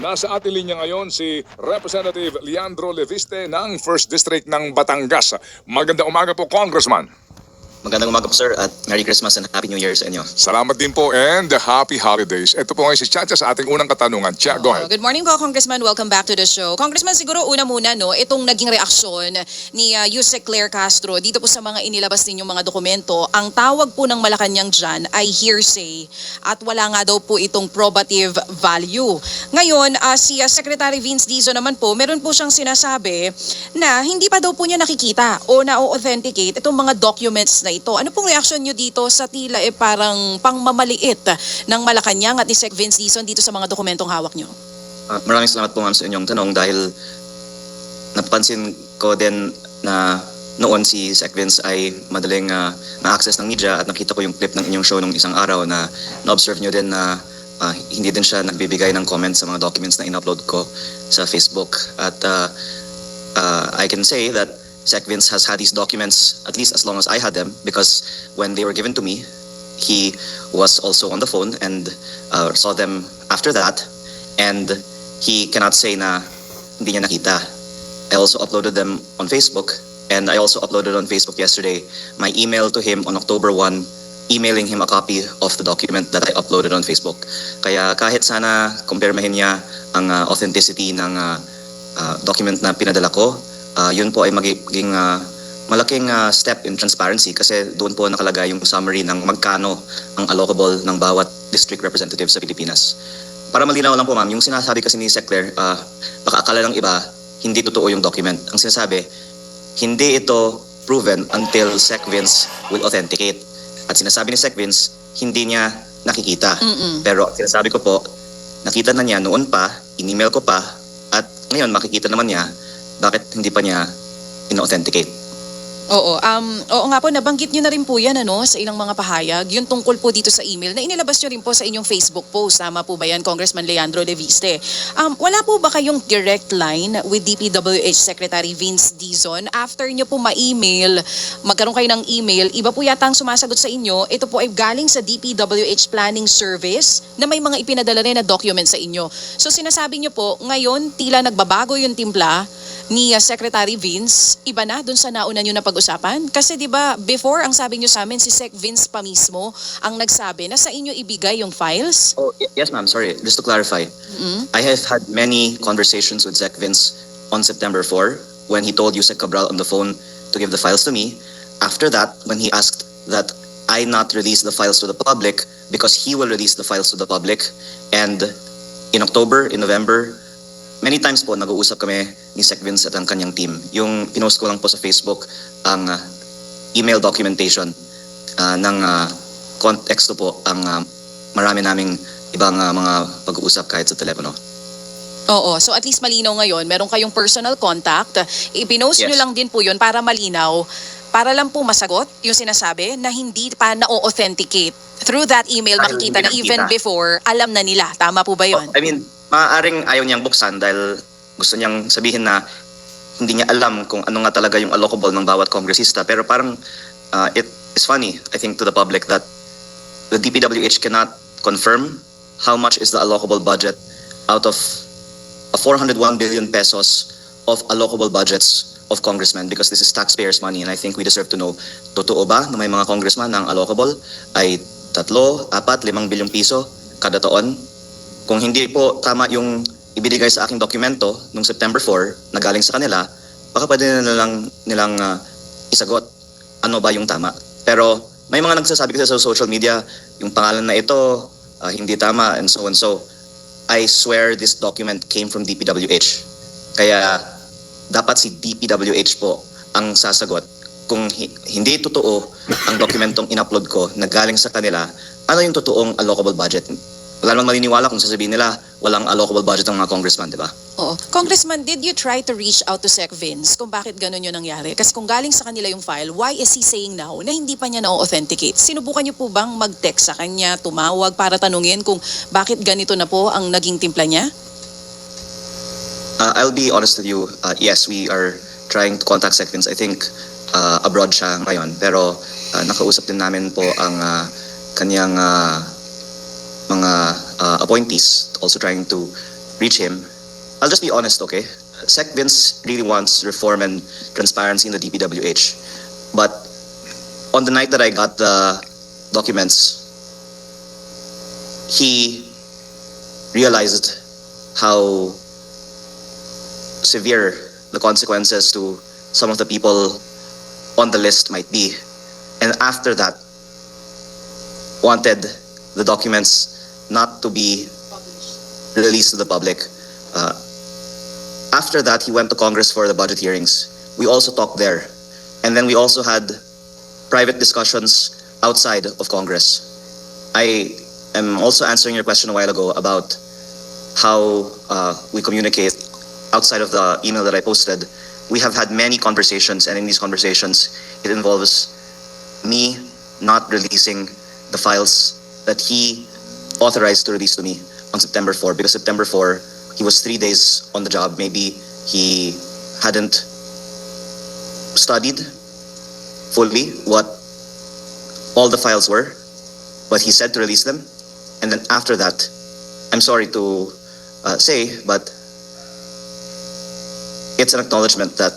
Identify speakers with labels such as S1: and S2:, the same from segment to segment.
S1: Nasa ating linya ngayon si Representative Leandro Leviste ng 1st District ng Batangas. Magandang umaga po, Congressman.
S2: Magandang umaga po, sir, at Merry Christmas and Happy New Year sa inyo.
S1: Salamat din po and Happy Holidays. Ito po ngayon si Chacha sa ating unang katanungan. Cha, go ahead.
S3: Good morning po, Congressman. Welcome back to the show. Congressman, siguro una muna, no, itong naging reaksyon ni Yusek Claire Castro dito po sa mga inilabas ninyong mga dokumento, ang tawag po ng Malacanang dyan ay hearsay at wala nga daw po itong probative value. Ngayon, si Secretary Vince Dizon naman po, meron po siyang sinasabi na hindi pa daw po niya nakikita o na-authenticate itong mga documents na ito. Ano pong reaksyon niyo dito sa tila parang pangmamaliit ng Malacanang at ni Sec Vince Dizon dito sa mga dokumentong hawak niyo?
S2: Maraming salamat po, ma'am, sa inyong tanong dahil napansin ko din na noon si Sec Vince ay madaling na-access ng media at nakita ko yung clip ng inyong show nung isang araw na na-observe niyo din na hindi din siya nagbibigay ng comments sa mga documents na in-upload ko sa Facebook. At I can say that Sec Vince has had these documents at least as long as I had them, because when they were given to me, he was also on the phone and saw them after that, and he cannot say na hindi niya nakita. I also uploaded them on Facebook, and I also uploaded on Facebook yesterday my email to him on October 1, emailing him a copy of the document that I uploaded on Facebook. Kaya kahit sana kumpirmahin niya ang authenticity ng document na pinadala ko, yun po ay magiging malaking step in transparency, kasi doon po nakalagay yung summary ng magkano ang allocable ng bawat district representative sa Pilipinas. Para malinaw lang po, ma'am, yung sinasabi kasi ni Sec Claire, baka akala ng iba, hindi totoo yung document. Ang sinasabi, hindi ito proven until Sec Vince will authenticate. At sinasabi ni Sec Vince, hindi niya nakikita. Pero sinasabi ko po, nakita na niya noon pa, in-email ko pa, at ngayon makikita naman niya, bakit hindi pa niya in-authenticate?
S3: Oo nga po, nabanggit niyo na rin po yan sa ilang mga pahayag, yung tungkol po dito sa email na inilabas niyo rin po sa inyong Facebook post. Tama po ba yan, Congressman Leandro Leviste? Wala po ba kayong direct line with DPWH Secretary Vince Dizon? After niyo po ma-email, magkaroon kayo ng email, iba po yata ang sumasagot sa inyo, ito po ay galing sa DPWH Planning Service na may mga ipinadala rin na document sa inyo. So sinasabi niyo po, ngayon tila nagbabago yung timpla ni Secretary Vince, iba na dun sa nauna nyo na pag-usapan? Kasi di ba before, ang sabi nyo sa amin, si Sec Vince pa mismo ang nagsabi na sa inyo ibigay yung files?
S2: Oh, yes, ma'am. Sorry. Just to clarify. I have had many conversations with Sec Vince on September 4 when he told Yusek Cabral on the phone to give the files to me. After that, when he asked that I not release the files to the public because he will release the files to the public. And in October, in November, many times po nag-uusap kami ni Sec Vince at ang kanyang team. Yung pinost ko lang po sa Facebook ang email documentation ng konteksto po ang marami naming ibang mga pag-uusap kahit sa telepono.
S3: Oo, so at least malinaw ngayon, meron kayong personal contact. Ipinost nyo lang din po yun para malinaw, para lang po masagot yung sinasabi na hindi pa na-authenticate. Through that email, makikita na even before, alam na nila. Tama po ba yun?
S2: I mean, maaaring ayaw niyang buksan dahil gusto niyang sabihin na hindi niya alam kung ano nga talaga yung allocable ng bawat kongresista. Pero parang it is funny, I think, to the public that the DPWH cannot confirm how much is the allocable budget out of 401 billion pesos of allocable budgets of congressmen, because this is taxpayers' money, and I think we deserve to know, totoo ba na may mga congressman na ang allocable ay 3, 4, 5 bilyong piso kada taon? Kung hindi po tama yung ibinigay sa aking dokumento noong September 4 na galing sa kanila, baka pwede nilang isagot ano ba yung tama. Pero may mga nagsasabi kasi sa social media, yung pangalan na ito hindi tama and so and so. I swear this document came from DPWH. Kaya dapat si DPWH po ang sasagot kung hindi totoo ang dokumentong in-upload ko na galing sa kanila, ano yung totoong allocable budget. Wala namang maniniwala kung sasabihin nila walang allocable budget ng mga congressman, di ba?
S3: Oo. Congressman, did you try to reach out to Sec Vince kung bakit ganun yun nangyari? Kasi kung galing sa kanila yung file, why is he saying now na hindi pa niya na-authenticate? Sinubukan niyo po bang mag-text sa kanya, tumawag para tanungin kung bakit ganito na po ang naging timpla niya?
S2: I'll be honest with you. Yes, we are trying to contact Sec Vince. I think abroad siya ngayon. Pero nakausap din namin po ang kanyang mga appointees, also trying to reach him. I'll just be honest, okay? Sec Vince really wants reform and transparency in the DPWH. But on the night that I got the documents, he realized how severe the consequences to some of the people on the list might be. And after that, wanted the documents not to be released to the public. After that, he went to Congress for the budget hearings. We also talked there. And then we also had private discussions outside of Congress. I am also answering your question a while ago about how we communicate outside of the email that I posted. We have had many conversations, and in these conversations, it involves me not releasing the files that he authorized to release to me on September 4, because September 4, he was 3 days on the job. Maybe he hadn't studied fully what all the files were, but he said to release them. And then after that, I'm sorry to say, but it's an acknowledgement that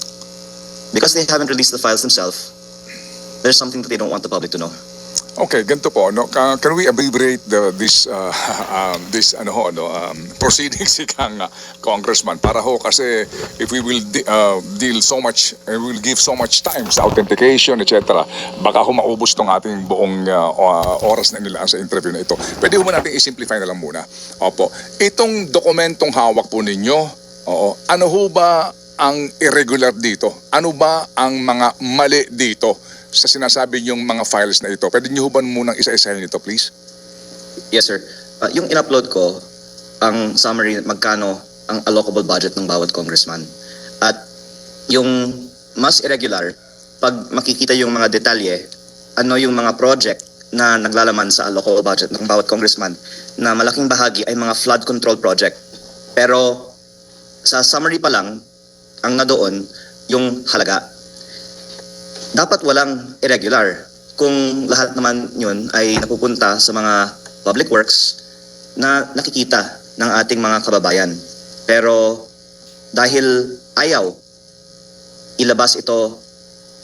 S2: because they haven't released the files themselves, there's something that they don't want the public to know.
S1: Okay, ganito po, no? Can we abbreviate this proceedings ikang congressman para ho kasi if we will deal so much, we will give so much time sa authentication, etc. Baka ho maubos tong ating buong oras na nilaan sa interview na ito. Pwede ho ba natin i-simplify na lang muna? Opo. Itong dokumentong hawak po ninyo, ano ho ba ang irregular dito? Ano ba ang mga mali dito sa sinasabi niyong mga files na ito? Pwede niyo ba munang isa-isahin ito, please?
S2: Yes, sir. Yung in-upload ko, ang summary, magkano ang allocable budget ng bawat congressman. At yung mas irregular, pag makikita yung mga detalye, ano yung mga project na naglalaman sa allocable budget ng bawat congressman, na malaking bahagi ay mga flood control project. Pero sa summary pa lang, ang nadoon yung halaga. Dapat walang irregular kung lahat naman yun ay napupunta sa mga public works na nakikita ng ating mga kababayan. Pero dahil ayaw ilabas ito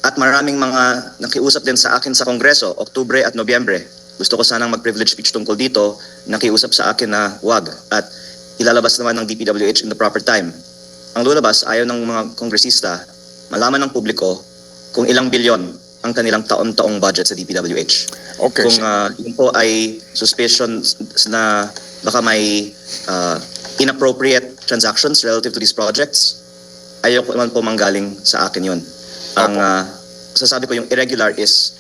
S2: at maraming mga nakiusap din sa akin sa Kongreso, Oktubre at Nobyembre, gusto ko sanang mag-privilege speech tungkol dito, nakiusap sa akin na wag at ilalabas naman ng DPWH in the proper time. Ang lulabas, ayaw ng mga kongresista, malaman ng publiko kung ilang bilyon ang kanilang taon-taong budget sa DPWH.
S1: Okay.
S2: Kung yun po ay suspicion na baka may inappropriate transactions relative to these projects, ayaw ko naman po manggaling sa akin yun. Ang sasabi ko yung irregular is,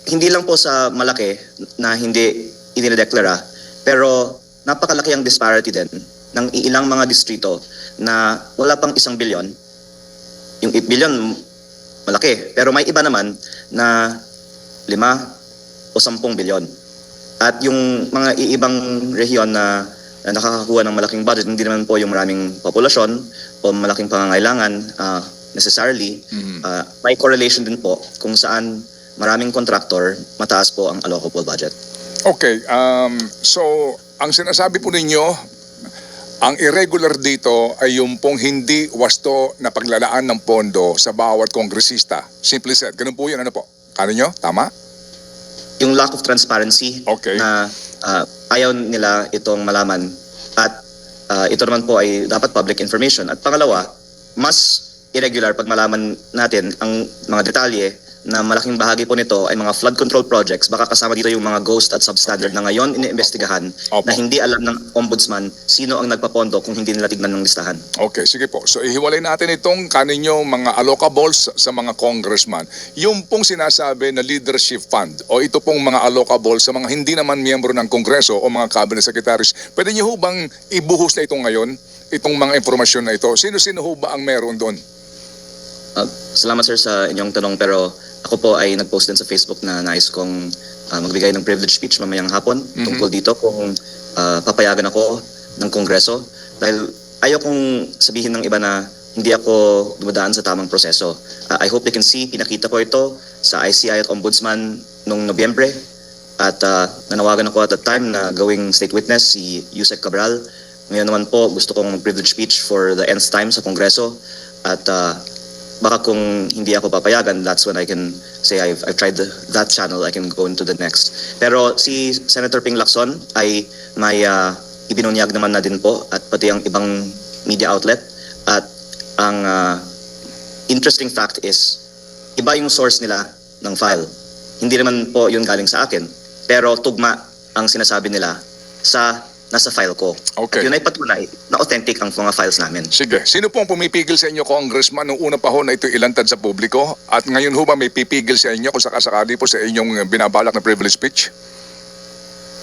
S2: hindi lang po sa malaki na hindi idinedeklara, pero napakalaki ang disparity din ng ilang mga distrito na wala pang 1 bilyon. Yung 8 bilyon, malaki. Pero may iba naman na 5 o 10 bilyon. At yung mga iibang rehiyon na nakakakuha ng malaking budget, hindi naman po yung maraming populasyon o malaking pangangailangan necessarily. May correlation din po kung saan maraming contractor, mataas po ang allocable budget.
S1: Okay, so ang sinasabi po ninyo, ang irregular dito ay yung pong hindi wasto na paglalaan ng pondo sa bawat kongresista. Simply said, ganun po yun, ano po? Ano nyo? Tama?
S2: Yung lack of transparency
S1: Okay.
S2: na ayaw nila itong malaman at ito naman po ay dapat public information. At pangalawa, mas irregular pag malaman natin ang mga detalye na malaking bahagi po nito ay mga flood control projects. Baka kasama dito yung mga ghost at substandard na ngayon iniimbestigahan na hindi alam ng ombudsman sino ang nagpapondo kung hindi nila tignan ng listahan.
S1: Okay, sige po. So ihiwalay natin itong kaninyong mga allocables sa mga congressman. Yung pong sinasabi na leadership fund o ito pong mga allocables sa mga hindi naman miyembro ng kongreso o mga cabinet secretaries, pwede niyo ho bang ibuhos na ito ngayon? Itong mga informasyon na ito? Sino-sino ho ba ang meron doon?
S2: Salamat sir sa inyong tanong, pero ako po ay nag-post din sa Facebook na nais kong magbigay ng privilege speech mamayang hapon tungkol dito kung papayagan ako ng Kongreso. Dahil ayaw kong sabihin ng iba na hindi ako dumadaan sa tamang proseso. I hope they can see, pinakita ko ito sa ICI at Ombudsman noong Nobyembre. At nanawagan ako at that time na gawing state witness si Yusek Cabral. Ngayon naman po, gusto kong mag-privilege speech for the nth time sa Kongreso. At baka kung hindi ako papayagan, that's when I can say I've tried that channel, I can go into the next. Pero si Senator Ping Lacson ay may ibinunyag naman na din po at pati ang ibang media outlet. At ang interesting fact is, iba yung source nila ng file. Hindi naman po yun galing sa akin. Pero tugma ang sinasabi nila sa nasa file ko.
S1: Okay.
S2: At yun ay patunay na authentic ang mga files namin.
S1: Sige, sino po ang pumipigil sa inyo, Congressman, nung una pa ho na ito ilantad sa publiko? At ngayon ho ba may pipigil sa inyo kung sakasakali po sa inyong binabalak na privilege speech?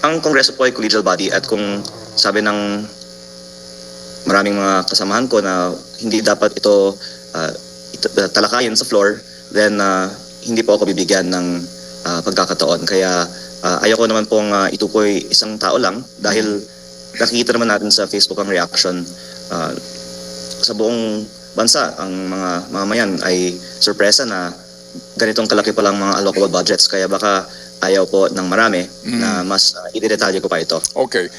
S2: Ang Kongreso po ay collegial body at kung sabi ng maraming mga kasamahan ko na hindi dapat ito talakayin sa floor, then hindi po ako bibigyan ng pagkakataon. Kaya ayoko naman pong itukoy isang tao lang dahil nakikita naman natin sa Facebook ang reaction sa buong bansa. Ang mga mamamayan ay sorpresa na ganitong kalaki pa lang mga allocable budgets. Kaya baka ayaw po ng marami na mas idedetalye ko pa ito.
S1: Okay.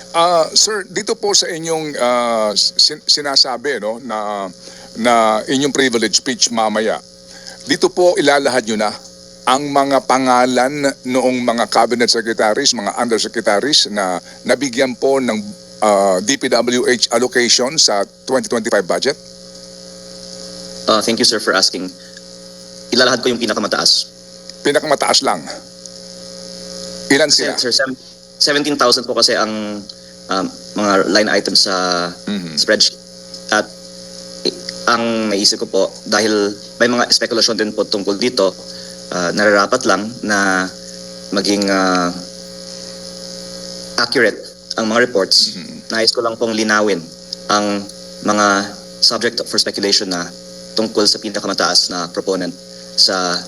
S1: Sir, dito po sa inyong sinasabi no, na inyong privilege speech mamaya, dito po ilalahad nyo na ang mga pangalan noong mga cabinet secretaries, mga undersecretaries na nabigyan po ng DPWH allocation sa 2025 budget?
S2: Thank you, sir, for asking. Ilalahad ko yung pinakamataas.
S1: Pinakamataas lang. Ilan sila?
S2: Sir, 17,000 po kasi ang mga line items sa spreadsheet. At ang naisip ko po, dahil may mga spekulasyon din po tungkol dito, nararapat lang na maging accurate ang mga reports. Nais ko lang pong linawin ang mga subject for speculation na tungkol sa pinakamataas na proponent sa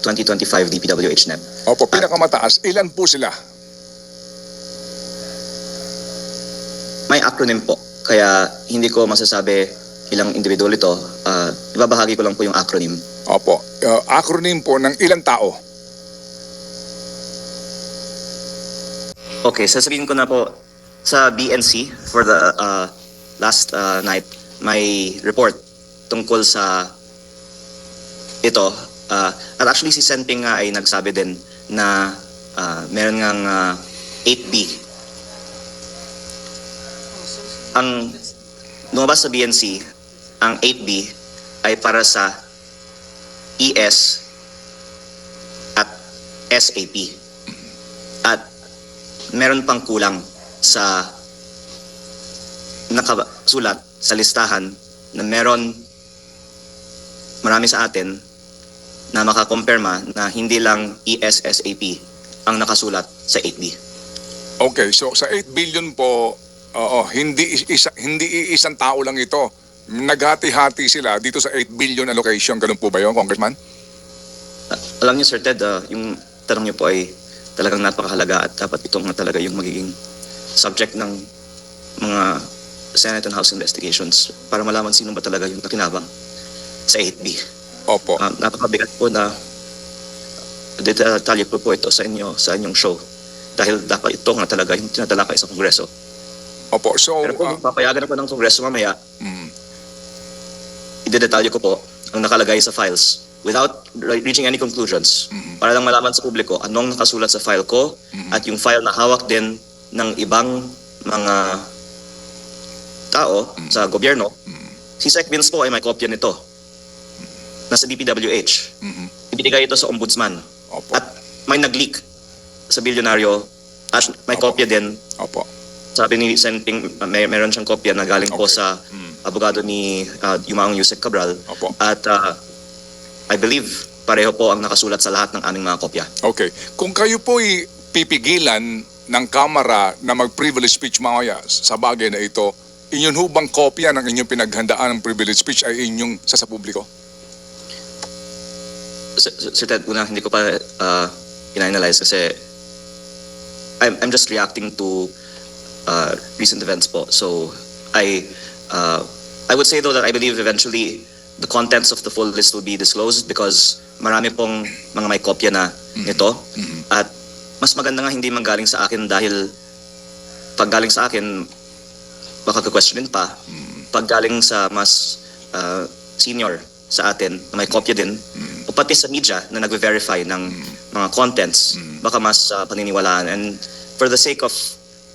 S2: 2025 DPWH NEP.
S1: Opo, pinakamataas. Ilan po sila?
S2: May acronym po, kaya hindi ko masasabi ilang individual ito. Ibabahagi ko lang po yung acronym.
S1: Opo. Acronym po ng ilang tao?
S2: Okay, sasabihin ko na po sa BNC for the last night, may report tungkol sa ito. At actually si Senping nga ay nagsabi din na meron ngang 8B. Ang lumabas sa BNC, ang 8B ay para sa ES at SAP. At meron pang kulang sa nakasulat sa listahan na meron marami sa atin na makakumpirma na hindi lang ES-SAP ang nakasulat sa 8B.
S1: Okay, so sa 8 billion po, hindi isang tao lang ito. Naghati-hati sila dito sa 8 billion allocation. Ganun po ba yun, Congressman?
S2: Alam niyo, Sir Ted, yung tanong niyo po ay talagang napakahalaga at dapat ito nga talaga yung magiging subject ng mga Senate and House investigations para malaman sino ba talaga yung nakinabang sa 8B.
S1: Opo.
S2: Napakabigat po na detalye po ito sa inyong show dahil dapat ito nga talaga yung tinatalakay sa Kongreso.
S1: Opo, so...
S2: Pero kung papayagan ako ng Kongreso mamaya, idedetalye ko po ang nakalagay sa files without reaching any conclusions para lang malaman sa publiko anong nakasulat sa file ko at yung file na hawak din ng ibang mga tao sa gobyerno. Si Sec Vince po ay may kopya nito. Nasa DPWH. Ibinigay ito sa ombudsman.
S1: Opo.
S2: At may nag-leak sa bilyonaryo at may kopya din.
S1: Opo.
S2: Sabi ni Senping, meron siyang kopya na galing po
S1: Okay.
S2: sa abogado ni Yumaong Yusek Cabral.
S1: Opo.
S2: At I believe pareho po ang nakasulat sa lahat ng aming mga kopya.
S1: Okay. Kung kayo po'y pipigilan ng Kamara na mag-privilege speech mamaya sa bagay na ito, inyong hubang kopya ng inyong pinaghandaan ng privilege speech ay inyong sa publiko?
S2: Sir Ted, una, hindi ko pa in-analyze kasi I'm just reacting to recent events po. So I would say though that I believe eventually the contents of the full list will be disclosed because marami pong mga may kopya na nito. At mas maganda nga hindi manggaling sa akin dahil pag galing sa akin, baka ka-questionin pa, pag galing sa mas senior sa atin, na may kopya din, o pati sa media na nagve-verify ng mga contents, baka mas paniniwalaan. And for the sake of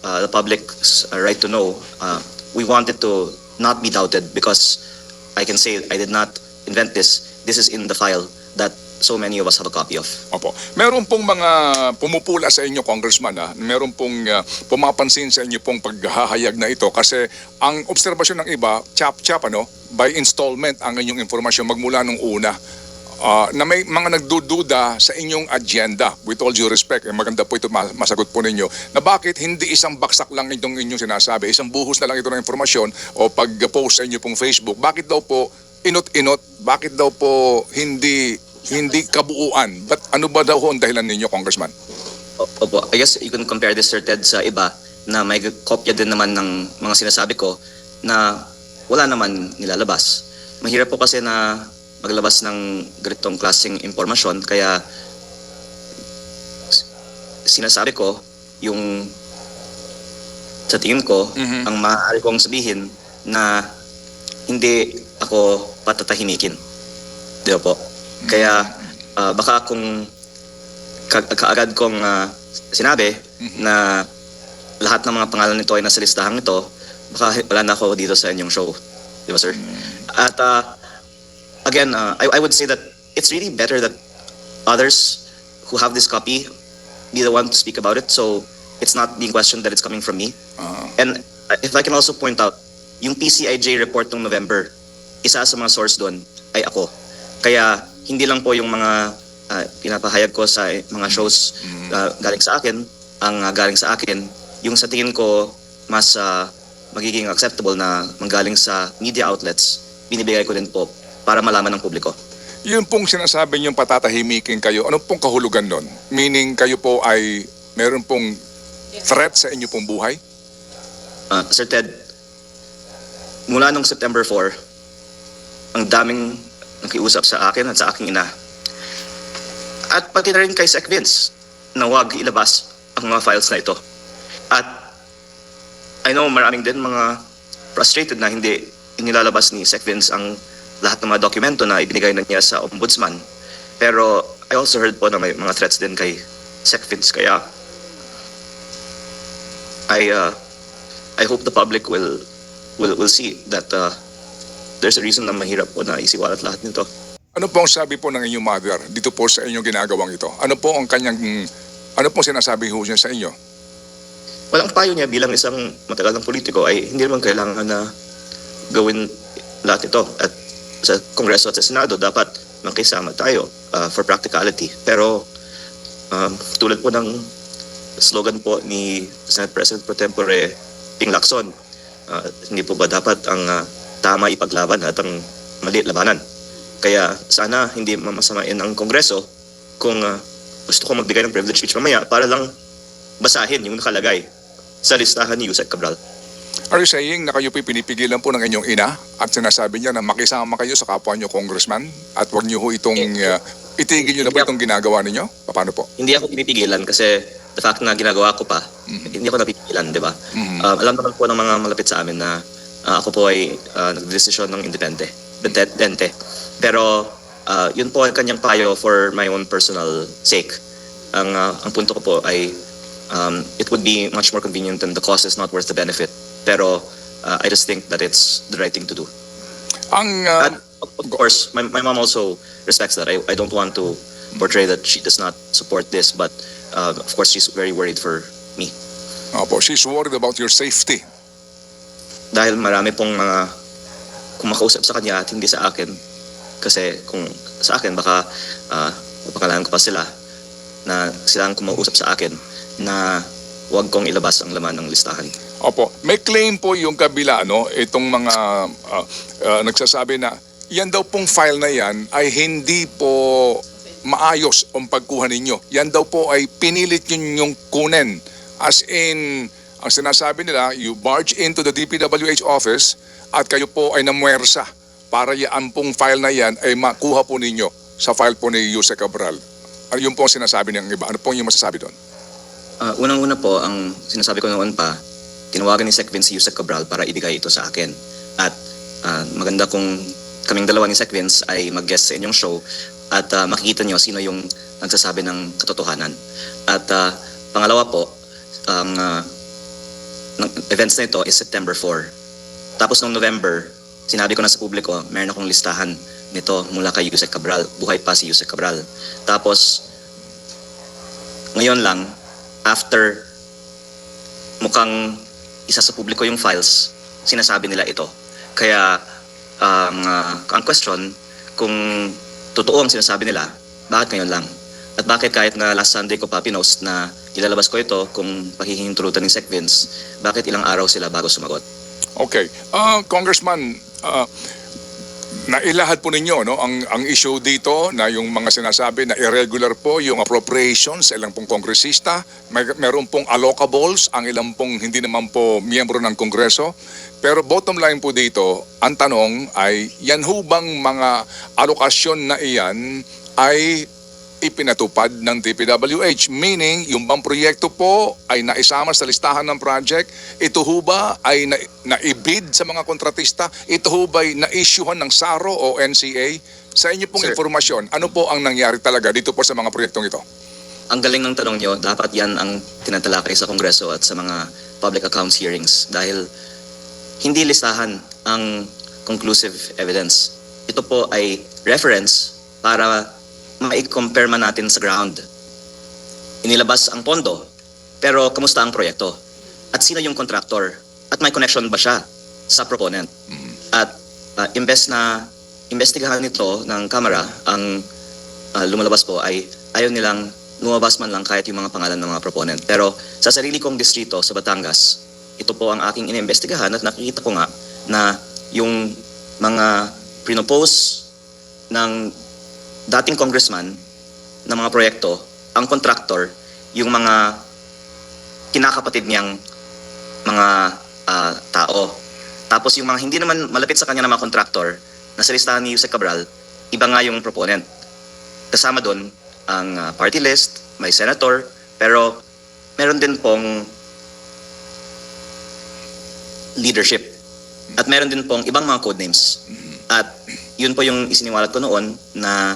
S2: the public's right to know, we want it to not be doubted because I can say I did not invent this. This is in the file that so many of us have a copy of.
S1: Opo. Meron pong mga pumupula sa inyo, Congressman, meron pong pumapansin sa inyo pong paghahayag na ito kasi ang obserbasyon ng iba, chap-chap, by installment ang inyong informasyon magmula nung una. Na may mga nagdududa sa inyong agenda. With all due respect, maganda po ito masagot po ninyo, na bakit hindi isang baksak lang itong inyong sinasabi, isang buhos na lang ito ng informasyon o pag-post sa inyo pong Facebook. Bakit daw po inot-inot? Bakit daw po hindi kabuuan? But ano ba daw ang dahilan ninyo, Congressman?
S2: Opo, I guess you can compare this, Sir Ted, sa iba na may kopya din naman ng mga sinasabi ko na wala naman nilalabas. Mahirap po kasi na maglabas ng ganitong klaseng impormasyon, kaya sinasabi ko yung sa tingin ko, ang maaari kong sabihin na hindi ako patatahimikin. Di ba po? Kaya baka kung kaagad kong sinabi na lahat ng mga pangalan nito ay nasa listahang ito, baka wala na ako dito sa inyong show. Di ba, sir? At again, I would say that it's really better that others who have this copy be the one to speak about it, so it's not being questioned that it's coming from me. And if I can also point out, yung PCIJ report ng November, isa sa mga source doon ay ako. Kaya hindi lang po yung mga pinapahayag ko sa mga shows galing sa akin, ang galing sa akin, yung sa tingin ko mas magiging acceptable na manggaling sa media outlets, binibigay ko din po para malaman ng publiko.
S1: Yun pong sinasabi niyong patatahimikin kayo, ano pong kahulugan nun? Meaning kayo po ay meron pong threat sa inyo pong buhay?
S2: Sir Ted, mula nung September 4, ang daming nakiusap sa akin at sa aking ina. At pati na rin kay Sec Vince na huwag ilabas ang mga files na ito. At I know maraming din mga frustrated na hindi inilalabas ni Sec Vince ang lahat ng mga dokumento na ibinigay na niya sa ombudsman. Pero I also heard po na may mga threats din kay Sec Vince. Kaya I hope the public will see that there's a reason na mahirap po na isiwalat lahat nito.
S1: Ano po ang sabi po ng inyong mother dito po sa inyong ginagawang ito? Ano po ang kanyang, ano po sinasabi ho niya sa inyo?
S2: Walang payo niya bilang isang matagal ng politiko ay hindi naman kailangan na gawin lahat ito. At sa Kongreso at sa Senado dapat makisama tayo for practicality. Pero tulad po ng slogan po ni Senate President Pro Tempore Ping Lacson, hindi po ba dapat ang tama ipaglaban at ang mali labanan? Kaya sana hindi mamasamain ang Kongreso kung gusto ko magbigay ng privilege speech mamaya para lang basahin yung nakalagay sa listahan ni Yusek Cabral.
S1: Are you saying na kayo po'y pinipigilan po ng inyong ina at sinasabi niya na makisama kayo sa kapwa niyo, Congressman, at huwag niyo ho itong, itigil niyo na po itong ginagawa ninyo? Paano po?
S2: Hindi ako pinipigilan kasi the fact na ginagawa ko pa, hindi ako napipigilan, di ba? Alam naman po ng mga malapit sa amin na ako po ay nagdesisyon ng independente. Pero yun po ang kanyang payo for my own personal sake. Ang punto ko po ay it would be much more convenient and the cost is not worth the benefit. Pero I just think that it's the right thing to do. And of course, my mom also respects that. I don't want to portray that she does not support this, but of course, she's very worried for me.
S1: Opo, she's worried about your safety.
S2: Dahil marami pong mga kumakausap sa kanya at hindi sa akin. Kasi kung sa akin, baka mapakalaan ko pa sila na sila ang kumausap sa akin na huwag kong ilabas ang laman ng listahan.
S1: Opo, may claim po yung kabila, itong mga nagsasabi na yan daw pong file na yan ay hindi po maayos ang pagkuha ninyo. Yan daw po ay pinilit yung kunin. As in, ang sinasabi nila, you barge into the DPWH office at kayo po ay namuwersa para yan pong file na yan ay makuha po ninyo sa file po ni Yusek Cabral. Yun po ang sinasabi ng iba. Ano po yung masasabi doon?
S2: Unang-una po, ang sinasabi ko noon pa, tinawagan ni Sec Vince si Yusek Cabral para ibigay ito sa akin. At maganda kung kaming dalawa ni Sec Vince ay mag-guest sa inyong show at makikita nyo sino yung nagsasabi ng katotohanan. At pangalawa po, ang ng events na ito is September 4. Tapos noong November, sinabi ko na sa publiko, meron akong listahan nito mula kay Yusek Cabral. Buhay pa si Yusek Cabral. Tapos, ngayon lang, after mukhang isa sa publiko yung files, sinasabi nila ito. Kaya, ang question, kung totoo ang sinasabi nila, bakit ngayon lang? At bakit kahit na last Sunday ko pa pinost na ilalabas ko ito kung pahihintulutan ni Sec Vince, bakit ilang araw sila bago sumagot?
S1: Okay. Congressman, nailahad po ninyo no ang issue dito na yung mga sinasabi na irregular po yung appropriations sa ilang pong kongresista, meron pong allocables ang ilang pong hindi naman po miyembro ng Kongreso. Pero bottom line po dito, ang tanong ay yan ho bang mga alokasyon na iyan ay ipinatupad ng DPWH, meaning yung bang proyekto po ay naisama sa listahan ng project, ito ho ba ay naibid sa mga kontratista, ito ho ba ay na-issuehan ng SARO o NCA? Sa inyo pong
S2: Sir,
S1: informasyon, ano po ang nangyari talaga dito po sa mga proyektong ito?
S2: Ang galing ng tanong nyo, dapat yan ang tinatalakay sa Kongreso at sa mga public accounts hearings dahil hindi listahan ang conclusive evidence. Ito po ay reference para ma-compare man natin sa ground. Inilabas ang pondo, pero kamusta ang proyekto? At sino yung contractor? At may connection ba siya sa proponent? At imbes na investigahan nito ng Kamara, ang lumalabas po ay ayaw nilang lumabas man lang kahit yung mga pangalan ng mga proponent. Pero sa sarili kong distrito sa Batangas, ito po ang aking inimbestigahan at nakikita ko nga na yung mga pinopose ng dating congressman na mga proyekto, ang contractor, yung mga kinakapatid niyang mga tao. Tapos yung mga hindi naman malapit sa kanya na mga contractor, nasa listahan ni Yusek Cabral, iba nga yung proponent. Kasama doon ang party list, may senator, pero meron din pong leadership. At meron din pong ibang mga codenames. At yun po yung isiniwalat ko noon na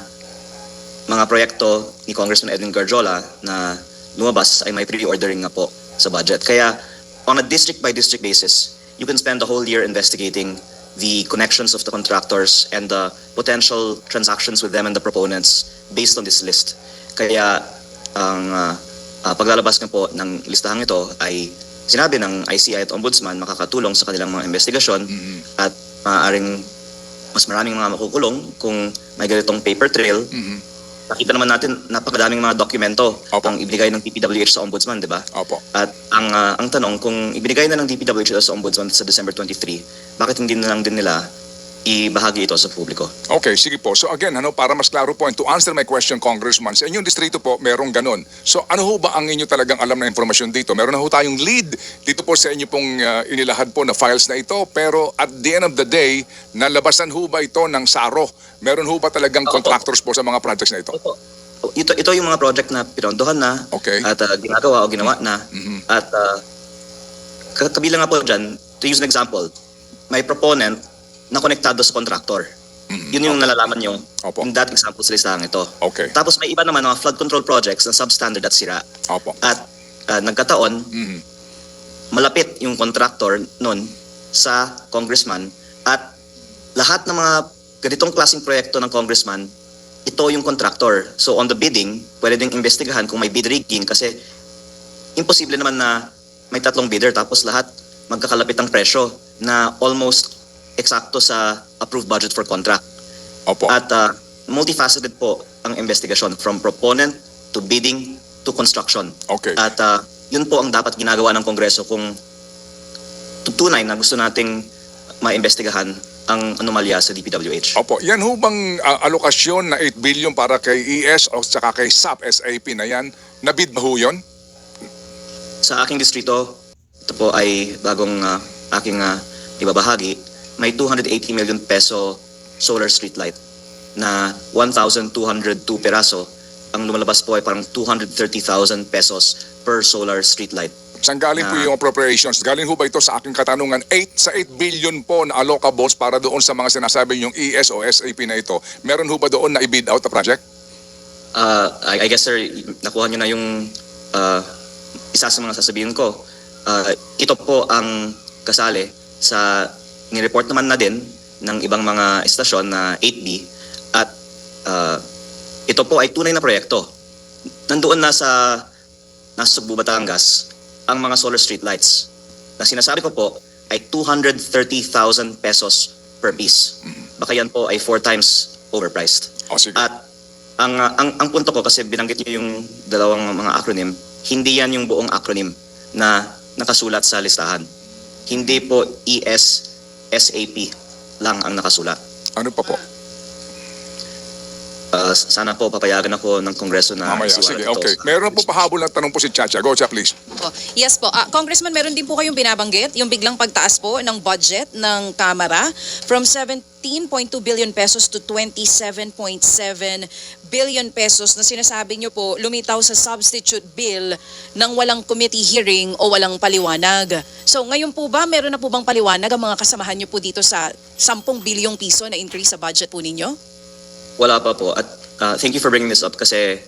S2: mga proyekto ni Congressman Edwin Garjola na lumabas ay may pre-ordering nga po sa budget. Kaya on a district-by-district basis, you can spend the whole year investigating the connections of the contractors and the potential transactions with them and the proponents based on this list. Kaya ang paglalabas nga po ng listahang ito ay sinabi ng ICI at Ombudsman makakatulong sa kanilang mga investigasyon at maaaring mas maraming mga makukulong kung may ganitong paper trail. Nakita naman natin napakadaming mga dokumento ang ibigay ng DPWH sa Ombudsman, di ba?
S1: Opo.
S2: At ang tanong, kung ibinigay na ng DPWH sa Ombudsman sa December 23, bakit hindi na lang din nila ibahagi ito sa publiko?
S1: Okay, sige po. So again, para mas klaro po, and to answer my question, Congressman, sa inyong distrito po, merong ganun. So ano ho ba ang inyo talagang alam na informasyon dito? Meron na ho tayong lead dito po sa inyo pong inilahad po na files na ito, pero at the end of the day, nalabasan ho ba ito ng SARO? Meron ho ba talagang contractors po sa mga projects na ito?
S2: Ito yung mga project na pinondohan na at ginagawa o ginawa na. At kabilang nga po dyan, to use an example, may proponent na konektado sa contractor. Yun yung nalalaman nyo in that example sa listahan ito.
S1: Okay.
S2: Tapos may iba naman mga flood control projects na substandard at sira.
S1: Opo.
S2: At nagkataon, malapit yung contractor nun sa congressman at lahat ng mga ganitong klaseng proyekto ng congressman, ito yung contractor. So on the bidding, pwede ding investigahan kung may bid rigging kasi imposible naman na may tatlong bidder tapos lahat magkakalapit ang presyo na almost eksakto sa approved budget for contract.
S1: Opo.
S2: At multifaceted po ang investigasyon from proponent to bidding to construction.
S1: Okay.
S2: At yun po ang dapat ginagawa ng Kongreso kung tunay na gusto nating maimbestigahan ang anomalya sa DPWH.
S1: Opo. Yan ho bang alokasyon na 8 billion para kay ES o saka kay SAP, SAP na yan? Nabid ba ho yun?
S2: Sa aking distrito, ito po ay bagong aking ibabahagi. May 280 million peso solar street light na 1,202 peraso. Ang lumalabas po ay parang 230,000 pesos per solar street light.
S1: Saan galing po
S2: na-
S1: yung appropriations? Galing ho ba ito sa aking katanungan? 8 billion po na allocables para doon sa mga sinasabi yung ES o SAP na ito. Meron ho ba doon na i-bid out na project?
S2: I guess sir, nakuha nyo na yung isa sa mga sasabihin ko. Ito po ang kasali sa nireport naman na din ng ibang mga estasyon na 8B at ito po ay tunay na proyekto. Nandoon na sa Sugbo, Batangas ang mga solar street lights na sinasabi ko po ay 230,000 pesos per piece. Baka yan po ay 4 times overpriced.
S1: O sige.
S2: At ang punto ko, kasi binanggit niyo yung dalawang mga acronym, hindi yan yung buong acronym na nakasulat sa listahan. Hindi po ES, SAP lang ang nakasulat.
S1: Ano pa po?
S2: Sana po papayagan ako ng Kongreso na
S1: Mamaya.
S2: isiwalat
S1: Sige,
S2: ito
S1: okay.
S2: sa-
S1: Meron po pahabol na tanong po si Chacha. Go, Cha, please.
S3: Po. Yes po. Congressman, meron din po kayong binabanggit, yung biglang pagtaas po ng budget ng Kamara from 17.2 billion pesos to 27.7 billion pesos na sinasabi nyo po lumitaw sa substitute bill ng walang committee hearing o walang paliwanag. So ngayon po ba, meron na po bang paliwanag ang mga kasamahan nyo po dito sa 10 bilyong piso na increase sa budget po ninyo?
S2: Wala pa po. At thank you for bringing this up kasi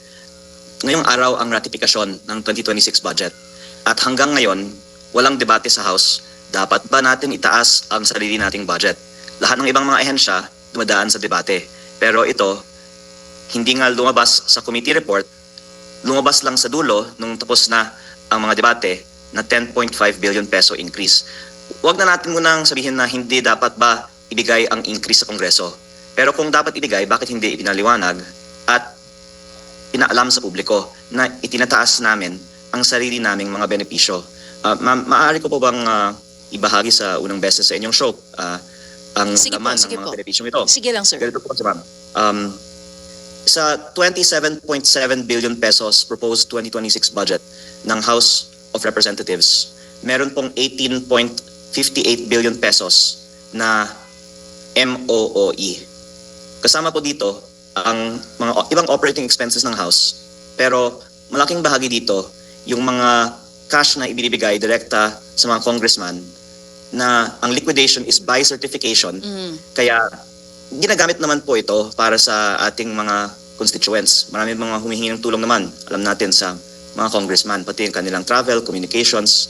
S2: ngayong araw ang ratifikasyon ng 2026 budget. At hanggang ngayon, walang debate sa House. Dapat ba natin itaas ang sarili nating budget? Lahat ng ibang mga ehensya dumadaan sa debate. Pero ito, hindi nga lumabas sa committee report, lumabas lang sa dulo nung tapos na ang mga debate na 10.5 billion peso increase. Huwag na natin munang sabihin na hindi dapat ba ibigay ang increase sa Kongreso. Pero kung dapat ibigay, bakit hindi ipinaliwanag at pinaalam sa publiko na itinataas namin ang sarili naming mga benepisyo? Maaari ko po bang ibahagi sa unang beses sa inyong show ang
S3: Sige po,
S2: laman
S3: sige
S2: ng mga
S3: po.
S2: benepisyong ito?
S3: Sige lang, sir.
S2: Ganito po kasi ma'am. Sa 27.7 billion pesos proposed 2026 budget ng House of Representatives, meron pong 18.58 billion pesos na MOOE. Kasama po dito ang mga ibang operating expenses ng House, pero malaking bahagi dito yung mga cash na ibinibigay direkta sa mga congressman na ang liquidation is by certification. Kaya ginagamit naman po ito para sa ating mga constituents. Marami mga humihingi ng tulong naman, alam natin, sa mga congressman, pati yung kanilang travel, communications.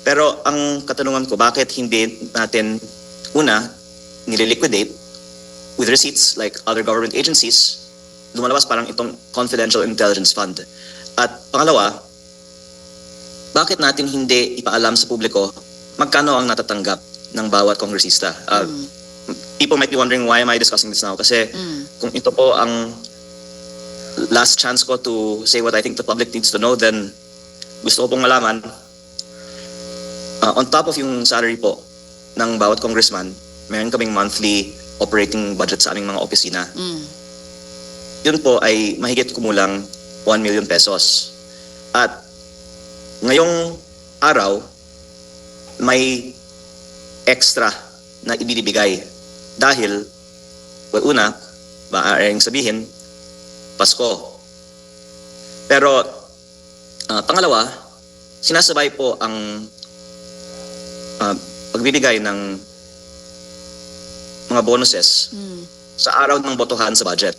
S2: Pero ang katanungan ko, bakit hindi natin una nililiquidate with receipts like other government agencies, lumalabas parang itong confidential intelligence fund. At pangalawa, bakit natin hindi ipaalam sa publiko magkano ang natatanggap ng bawat kongresista? People might be wondering, why am I discussing this now? Kasi kung ito po ang last chance ko to say what I think the public needs to know, then gusto ko pong malaman, on top of yung salary po ng bawat congressman, meron kaming monthly operating budget sa aming mga opisina. Yun po ay mahigit kumulang 1 million pesos. At ngayong araw, may extra na ibinibigay dahil, well, una, maaaring sabihin, Pasko. Pero pangalawa, sinasabay po ang pagbibigay ng mga bonuses sa araw ng botohan sa budget.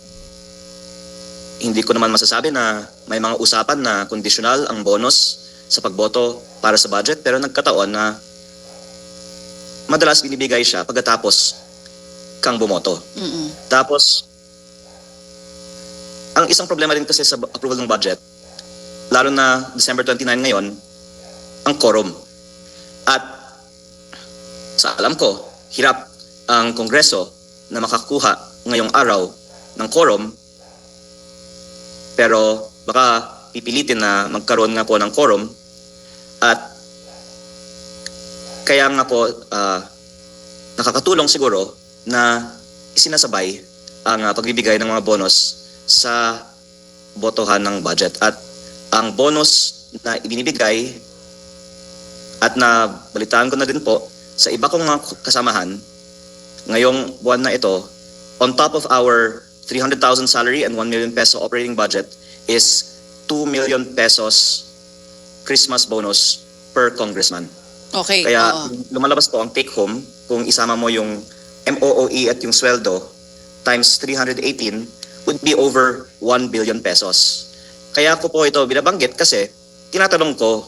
S2: Hindi ko naman masasabi na may mga usapan na conditional ang bonus sa pagboto para sa budget, pero nagkataon na madalas binibigay siya pagkatapos kang bumoto. Tapos, ang isang problema din kasi sa approval ng budget, lalo na December 29 ngayon, ang quorum. At sa alam ko, hirap ang Kongreso na makakuha ngayong araw ng quorum, pero baka pipilitin na magkaroon nga po ng quorum. At kaya nga po nakakatulong siguro na isinasabay ang pagbibigay ng mga bonus sa botohan ng budget. At ang bonus na ibinibigay at nabalitaan ko na din po sa iba kong mga kasamahan ngayong buwan na ito, on top of our 300,000 salary and 1 million peso operating budget is 2 million pesos Christmas bonus per congressman.
S3: Okay.
S2: Kaya
S3: oo.
S2: lumalabas po ang take home kung isama mo yung MOOE at yung sweldo times 318 would be over 1 billion pesos. Kaya ko po ito binabanggit kasi tinatanong ko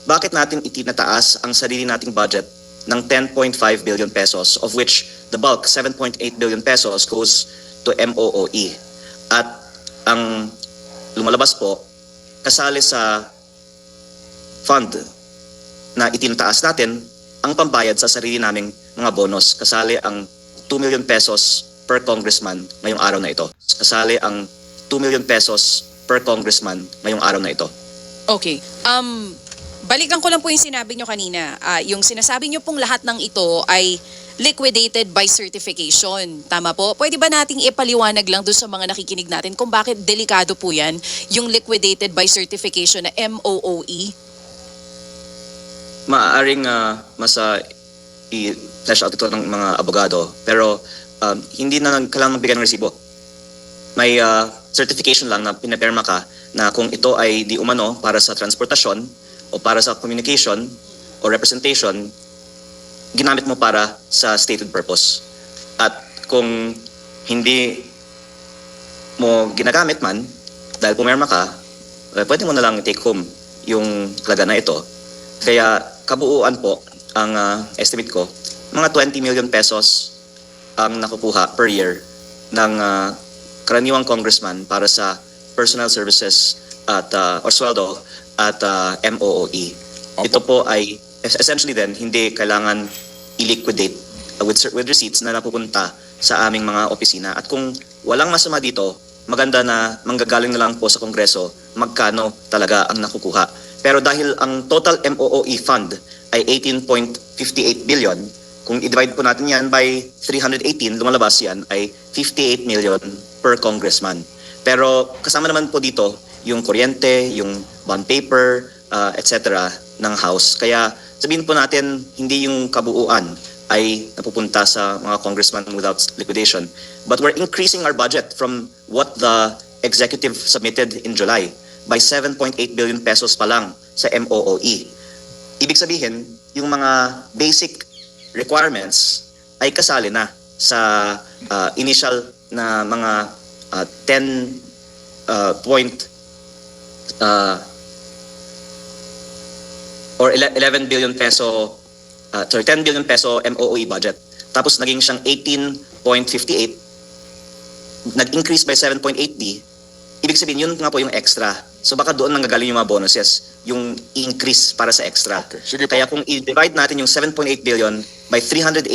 S2: bakit natin itinataas ang sarili nating budget ng 10.5 billion pesos, of which the bulk, 7.8 billion pesos, goes to MOOE. At ang lumalabas po, kasali sa fund na itinataas natin, ang pambayad sa sarili naming mga bonus. Kasali ang 2 million pesos per congressman ngayong araw na ito. Kasali ang 2 million pesos per congressman ngayong araw na ito.
S3: Okay. Balikan ko lang po yung sinabi nyo kanina. Yung sinasabi nyo pong lahat ng ito ay liquidated by certification. Tama po? Pwede ba nating ipaliwanag lang doon sa mga nakikinig natin kung bakit delikado po yan, yung liquidated by certification na MOOE?
S2: Maaaring i-flesh out ito ng mga abogado, pero hindi na kailangan magbigay ng resibo. May certification lang na pinapirma ka na kung ito ay di umano para sa transportasyon o para sa communication o representation, ginamit mo para sa stated purpose. At kung hindi mo ginagamit man, dahil pumirma ka, pwede mo na lang take home yung halaga na ito. Kaya kabuuan po, ang estimate ko, mga 20 million pesos ang nakukuha per year ng karaniwang congressman para sa personal services at or sweldo at MOOE. Ito po ay essentially then hindi kailangan i-liquidate with receipts na napupunta sa aming mga opisina. At kung walang masama dito, maganda na manggagaling na lang po sa Kongreso magkano talaga ang nakukuha. Pero dahil ang total MOOE fund ay 18.58 billion, kung i-divide po natin yan by 318, lumalabas yan ay 58 million per congressman. Pero kasama naman po dito yung kuryente, yung bond paper, etc. ng House. Kaya sabihin po natin, hindi yung kabuuan ay napupunta sa mga congressman without liquidation. But we're increasing our budget from what the executive submitted in July by 7.8 billion pesos pa lang sa MOOE. Ibig sabihin, yung mga basic requirements ay kasali na sa initial na mga 10 or 11 billion peso 10 billion peso MOOE budget. Tapos naging siyang 18.58, nag-increase by 7.8D. Ibig sabihin yun nga po yung extra. So baka doon nanggagaling yung mga bonuses, yung increase para sa extra.
S1: Okay, sige po.
S2: Kaya kung i-divide natin yung 7.8 billion by 318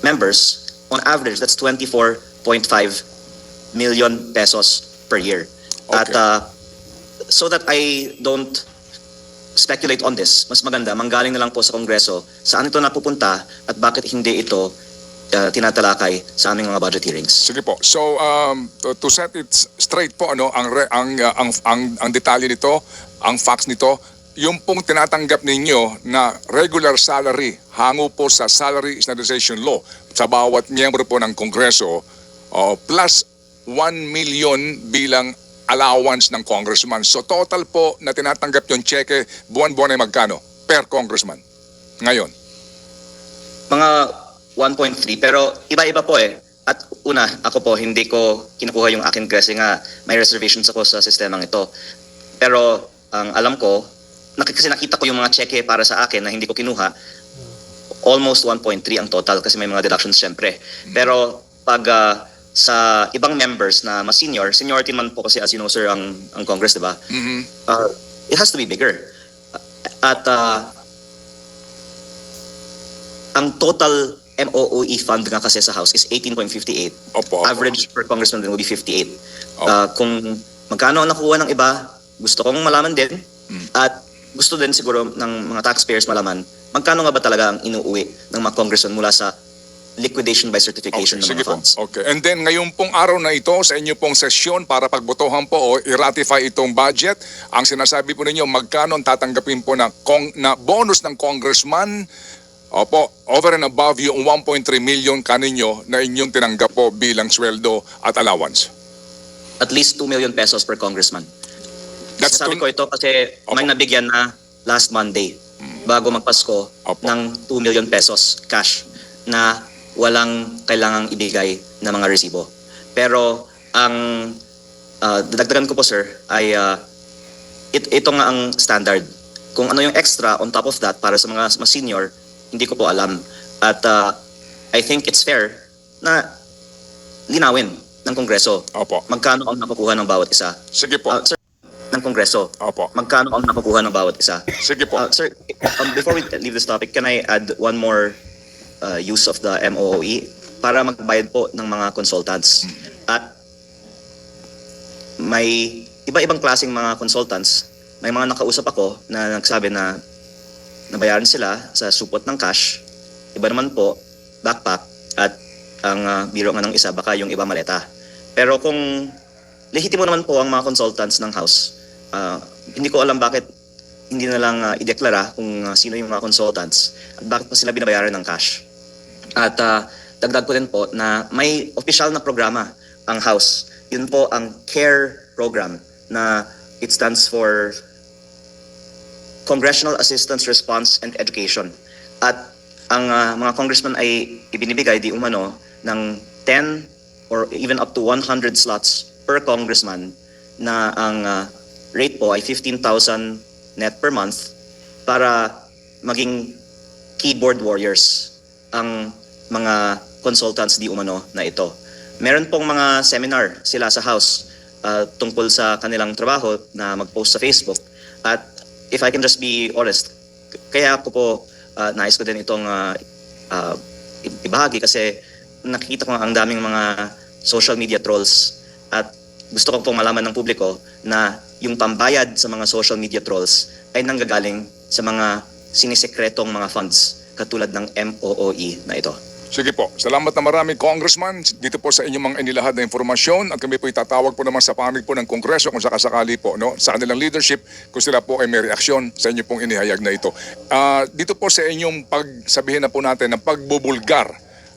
S2: members, on average that's 24.5 million pesos per year.
S1: Okay.
S2: At so that I don't speculate on this, mas maganda manggaling na lang po sa Kongreso saan ito napupunta at bakit hindi ito tinatalakay sa aming mga budget hearings.
S1: Sige po. So to set it straight po ang detalye nito, ang facts nito, yung pong tinatanggap ninyo na regular salary hango po sa Salary Standardization Law sa bawat miyembro po ng Kongreso plus 1 million bilang allowance ng congressman. So total po na tinatanggap yung cheque buwan-buwan ay magkano per congressman ngayon?
S2: Mga 1.3 pero iba-iba po eh. At una, ako po hindi ko kinukuha yung akin kasi nga may reservations ako sa sistemang ito. Pero ang alam ko, kasi nakita ko yung mga cheque para sa akin na hindi ko kinuha, almost 1.3 ang total kasi may mga deductions syempre. Pero pag sa ibang members na mas seniority man po kasi as you know sir ang Congress, di ba?
S1: Mhm.
S2: It has to be bigger. At ang total MOOE fund nga kasi sa House is 18.58.
S1: Opo.
S2: Average per congressman din will be 58.
S1: Opo.
S2: Kung magkano ang nakuha ng iba, gusto kong malaman din. At gusto din siguro ng mga taxpayers malaman, magkano nga ba talaga ang inuuwi ng mga congressman mula sa liquidation by certification ng
S1: sige
S2: mga
S1: po.
S2: funds.
S1: Okay. And then ngayon pong araw na ito sa inyo pong sesyon para pagbotohan po o i-ratify itong budget, ang sinasabi po ninyo magkano ang tatanggapin po na bonus ng congressman. Opo, over and above yung 1.3 million kaninyo na inyong tinanggap po bilang sweldo at allowance.
S2: At least 2 million pesos per congressman.
S1: That's
S2: Sabi ko ito kasi may
S1: Opo.
S2: nabigyan na last Monday. bago magpasko
S1: Opo.
S2: ng 2 million pesos cash na walang kailangang ibigay na mga resibo. Pero ang dadagdagan ko po sir ay ito nga ang standard. Kung ano yung extra on top of that para sa mga mas senior, hindi ko po alam. At I think it's fair na linawin ng Kongreso
S1: Opo.
S2: magkano ang nakukuha ng bawat isa.
S1: Sige po.
S2: Sir, ng Kongreso,
S1: Opo.
S2: magkano ang nakukuha ng bawat isa.
S1: Sige po.
S2: Sir, before we leave this topic, can I add one more use of the MOOE para magbayad po ng mga consultants? At may iba-ibang klaseng mga consultants. May mga nakausap ako na nagsabi na nabayaran sila sa supot ng cash. Iba naman po, backpack. At ang biro nga ng isa, baka yung iba maleta. Pero kung lehitimo naman po ang mga consultants ng House, hindi ko alam bakit hindi na lang ideklara kung sino yung mga consultants at bakit pa sila binabayaran ng cash. At dagdag ko din po na may official na programa ang House. Yun po ang CARE program na it stands for Congressional Assistance Response and Education. At ang mga congressman ay ibinibigay di umano ng 10 or even up to 100 slots per congressman na ang rate po ay 15,000 net per month para maging keyboard warriors ang mga consultants di umano na ito. Meron pong mga seminar sila sa House tungkol sa kanilang trabaho na mag-post sa Facebook. At if I can just be honest, kaya ako po nais ko din itong ibahagi kasi nakikita ko ang daming mga social media trolls at gusto ko pong malaman ng publiko na yung pambayad sa mga social media trolls ay nanggagaling sa mga sinisekretong mga funds katulad ng MOOE na ito.
S1: Sige po. Salamat na marami, Congressman, dito po sa inyong mga inilahad na informasyon. At kami po itatawag po naman sa panig po ng Kongreso kung sakasakali po, no, sa kanilang leadership kung sila po ay may reaksyon sa inyo pong inihayag na ito. Dito po sa inyong pagsabihin na po natin ng pagbubulgar,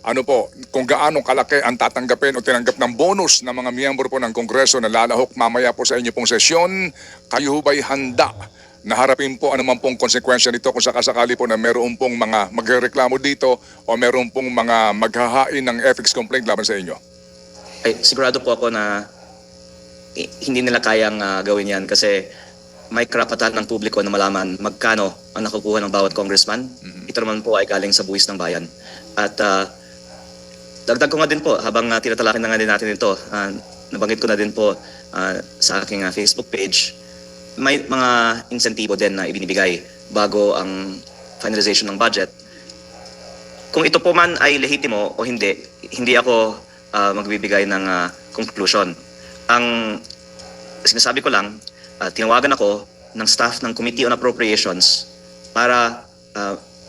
S1: ano po, kung gaano kalaki ang tatanggapin o tinanggap ng bonus ng mga miyembro po ng Kongreso na lalahok mamaya po sa inyo pong sesyon, kayo ba'y handa na harapin po anuman pong konsekwensya nito kung sakasakali po na meron pong mga magreklamo dito o meron pong mga maghahain ng ethics complaint laban sa inyo?
S2: Ay, sigurado po ako na hindi nila kayang gawin yan kasi may karapatan ng publiko na malaman magkano ang nakukuha ng bawat congressman. Ito naman po ay galing sa buwis ng bayan. At dagdag ko nga din po, habang tinatalakin na nga din natin ito, nabanggit ko na din po sa aking Facebook page, may mga insentibo din na ibinibigay bago ang finalization ng budget. Kung ito po man ay lehitimo o hindi, hindi ako magbibigay ng conclusion. Ang sinasabi ko lang, tinawagan ako ng staff ng Committee on Appropriations para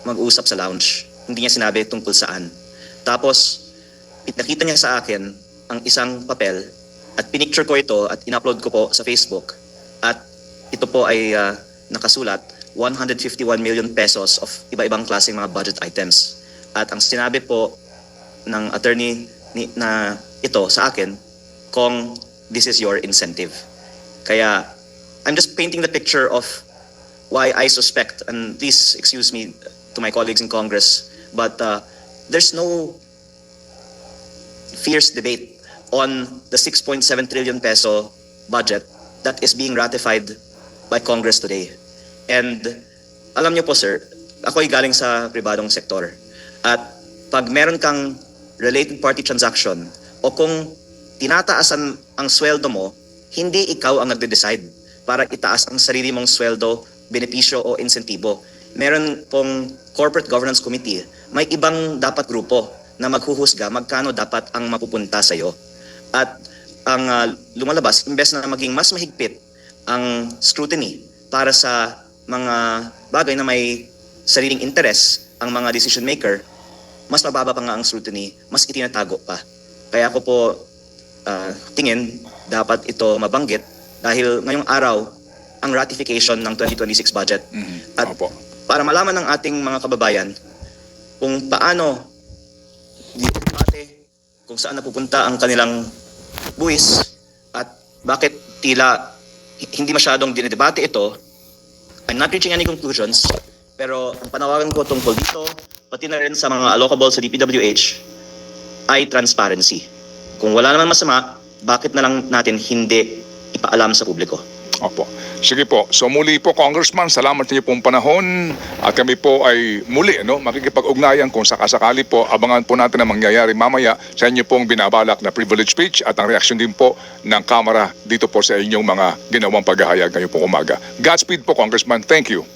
S2: mag-usap sa lounge. Hindi niya sinabi tungkol saan. Tapos, pinakita niya sa akin ang isang papel at pinicture ko ito at in-upload ko po sa Facebook. At ito po ay nakasulat 151 million pesos of iba-ibang klaseng mga budget items. At ang sinabi po ng attorney na ito sa akin, kung this is your incentive. Kaya I'm just painting the picture of why I suspect, and please excuse me to my colleagues in Congress, but there's no fierce debate on the 6.7 trillion peso budget that is being ratified by Congress today. And alam niyo po sir, ako ay galing sa pribadong sektor. At pag meron kang related party transaction o kung tinataasan ang sweldo mo, hindi ikaw ang nagde-decide para itaas ang sarili mong sweldo, benepisyo o insentibo. Meron pong Corporate Governance Committee, may ibang dapat grupo na maghuhusga magkano dapat ang mapupunta sa iyo. At ang lumalabas, imbes na maging mas mahigpit ang scrutiny para sa mga bagay na may sariling interes ang mga decision maker, mas mababa pa nga ang scrutiny, mas itinatago pa. Kaya ako po tingin dapat ito mabanggit dahil ngayong araw ang ratification ng 2026 budget. At
S1: Opo.
S2: para malaman ng ating mga kababayan kung paano debate, kung saan napupunta ang kanilang buwis at bakit tila hindi masyadong dinedebate ito, I'm not reaching any conclusions. Pero ang panawagan ko tungkol dito, pati na rin sa mga allocable sa DPWH, ay transparency. Kung wala naman masama, bakit na lang natin hindi ipaalam sa publiko?
S1: Opo. Sige po. So muli po, Congressman, salamat sa inyo pong panahon at kami po ay muli makikipag-ugnayan kung sakasakali po. Abangan po natin ang mangyayari mamaya sa inyo pong binabalak na privilege speech at ang reaksyon din po ng Kamara dito po sa inyong mga ginawang paghahayag ngayong pong umaga. Godspeed po, Congressman. Thank you.